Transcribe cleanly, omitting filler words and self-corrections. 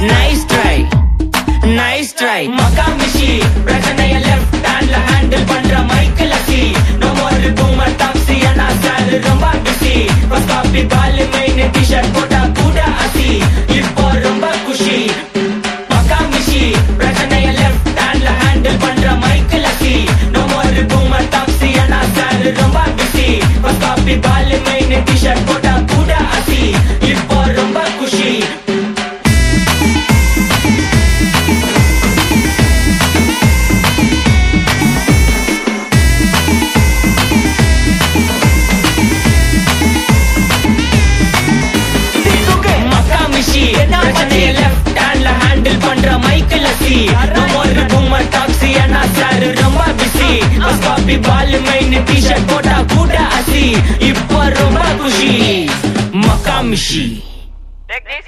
nice try, nice try. Makamishi, பிரச்சனைய left handல handle பண்ற Michael அசி. No more boomer taxi, ஆனா சார் ரொம்ப busy. First copy ball main t-shirt போட்டா கூட அசி. இப்போ ரொம்ப குஷி. Makamishi, பிரச்சனைய left handல handle பண்ற மைக்கேல் அசி. No more boomer taxi, ஆனா சார் ரொம்ப busy. First copy ball main t-shirt போட்டா கூட அசி. இப்போ ரொம்ப குஷி. பிரச்சனைய left handல handle பண்ற மைக்கேல் அசி. No more boomer taxi, ஆனா சார் ரொம்ப busy. First copy ball main t-shirt போட்டா கூட அசி. இப்போ ரொம்ப குஷி. Makamishi. Take this.